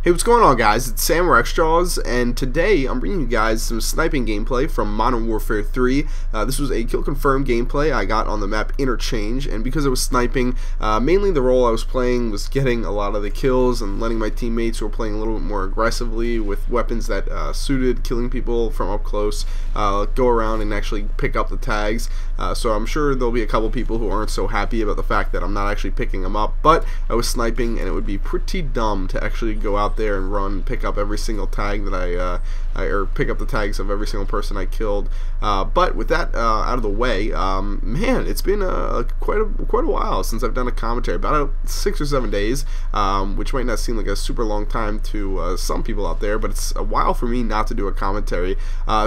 Hey, what's going on, guys? It's Sam or xJawz, and today I'm bringing you guys some sniping gameplay from Modern Warfare 3. This was a kill confirmed gameplay I got on the map Interchange, and because I was sniping, mainly the role I was playing was getting a lot of the kills and letting my teammates who were playing a little bit more aggressively with weapons that suited killing people from up close, go around and actually pick up the tags. So I'm sure there'll be a couple people who aren't so happy about the fact that I'm not actually picking them up, but I was sniping, and it would be pretty dumb to actually go out there and run, pick up every single tag that or pick up the tags of every single person I killed. But with that out of the way, man, it's been quite a while since I've done a commentary, about 6 or 7 days, which might not seem like a super long time to some people out there, but it's a while for me not to do a commentary.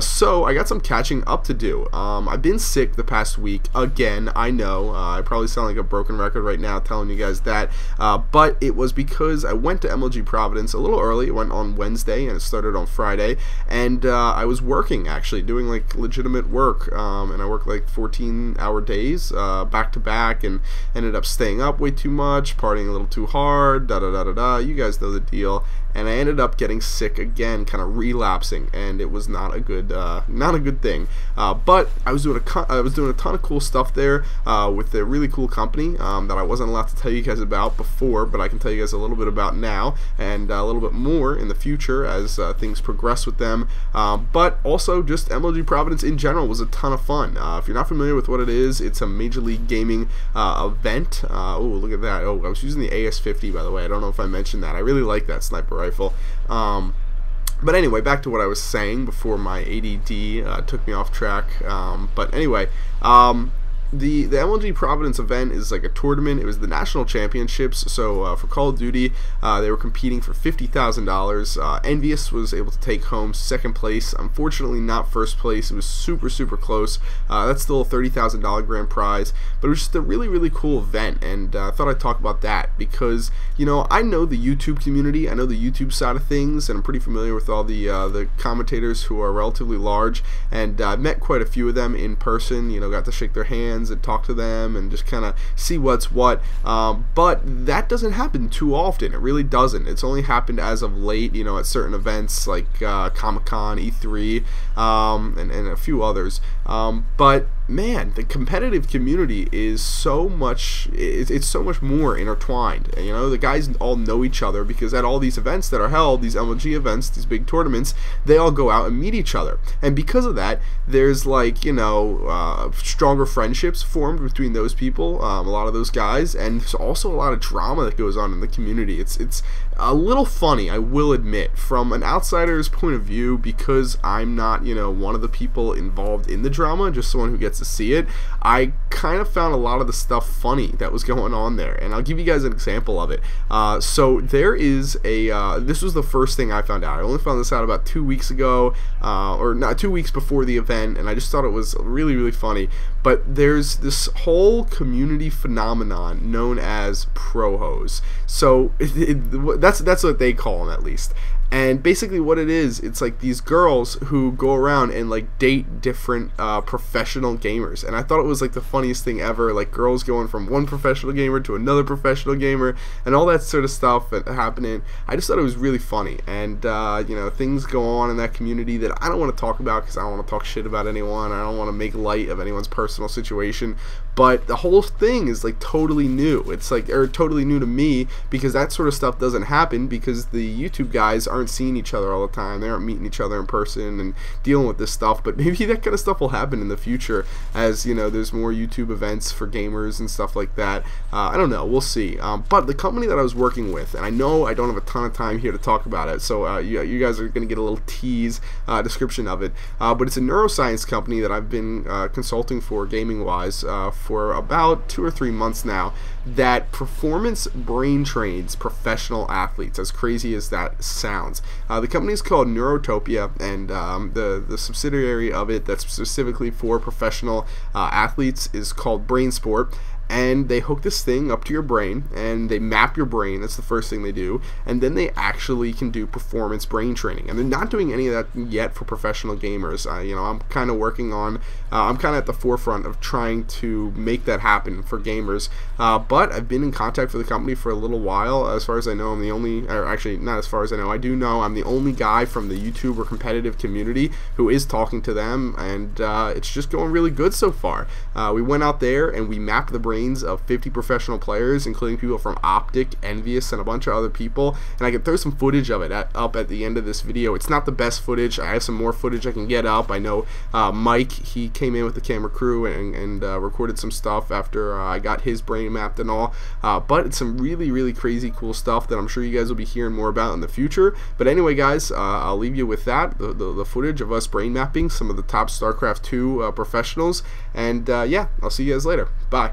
So I got some catching up to do. I've been sick the past week again. I know I probably sound like a broken record right now telling you guys that, but it was because I went to MLG Providence a little early. It went on Wednesday and it started on Friday, and I was working, actually doing like legitimate work, and I worked like 14-hour days back to back, and ended up staying up way too much, partying a little too hard, you guys know the deal, and I ended up getting sick again, kind of relapsing, and it was not a good thing. But I was doing a ton of cool stuff there with a really cool company that I wasn't allowed to tell you guys about before, but I can tell you guys a little bit about now, and a little bit more in the future as things progress with them. But also just MLG Providence in general was a ton of fun. If you're not familiar with what it is, it's a Major League Gaming event. Oh, look at that. Oh, I was using the AS50, by the way. I don't know if I mentioned that. I really like that sniper rifle. But anyway, back to what I was saying before my ADD took me off track. But anyway, the MLG Providence event is like a tournament. It was the national championships, so for Call of Duty they were competing for $50,000. Envious was able to take home second place, unfortunately not first place. It was super close. That's still a $30,000 grand prize, but it was just a really cool event, and I thought I'd talk about that because, you know, I know the YouTube community, I know the YouTube side of things, and I'm pretty familiar with all the commentators who are relatively large, and I've met quite a few of them in person. You know, got to shake their hands and talk to them and just kind of see what's what, but that doesn't happen too often. It really doesn't. It's only happened as of late, you know, at certain events like Comic-Con, E3, and a few others, but man, the competitive community is so much, it's so much more intertwined. You know, the guys all know each other because at all these events that are held, these MLG events, these big tournaments, they all go out and meet each other, and because of that, there's like, you know, stronger friendships formed between those people, a lot of those guys, and there's also a lot of drama that goes on in the community. It's a little funny, I will admit, from an outsider's point of view, because I'm not, you know, one of the people involved in the drama, just someone who gets to see it. I kind of found a lot of the stuff funny that was going on there, and I'll give you guys an example of it. So there is a this was the first thing I found out. I only found this out about 2 weeks ago, or not 2 weeks before the event, and I just thought it was really funny. But there's this whole community phenomenon known as pro-hos. So that's what they call them, at least. And basically what it is, it's like these girls who go around and like date different professional gamers. And I thought it was like the funniest thing ever, like girls going from one professional gamer to another professional gamer and all that sort of stuff happening. I just thought it was really funny. And you know, things go on in that community that I don't want to talk about because I don't want to talk shit about anyone. I don't want to make light of anyone's personal situation. But the whole thing is like totally new. It's like, or totally new to me, because that sort of stuff doesn't happen because the YouTube guys aren't seeing each other all the time. They aren't meeting each other in person and dealing with this stuff. But maybe that kind of stuff will happen in the future as, you know, there's more YouTube events for gamers and stuff like that. I don't know, we'll see. But the company that I was working with, and I know I don't have a ton of time here to talk about it, so you guys are going to get a little tease description of it, but it's a neuroscience company that I've been consulting for gaming wise for about 2 or 3 months now, that performance brain trains professional athletes, as crazy as that sounds. The company is called Neurotopia, and the subsidiary of it that's specifically for professional athletes is called Brain Sport. and they hook this thing up to your brain, and they map your brain. That's the first thing they do, and then they actually can do performance brain training. And they're not doing any of that yet for professional gamers. You know, I'm kind of working on, I'm kind of at the forefront of trying to make that happen for gamers. But I've been in contact with the company for a little while. As far as I know, I'm the only, or actually not as far as I know, I do know I'm the only guy from the YouTube or competitive community who is talking to them, and it's just going really good so far. We went out there and we mapped the brains of 50 professional players, including people from Optic, Envious, and a bunch of other people, and I can throw some footage of it up at the end of this video. It's not the best footage. I have some more footage I can get up. I know Mike, he came in with the camera crew and recorded some stuff after I got his brain mapped and all, but it's some really crazy cool stuff that I'm sure you guys will be hearing more about in the future. But anyway, guys, I'll leave you with that, the footage of us brain mapping some of the top StarCraft 2 professionals, and yeah, I'll see you guys later. Bye.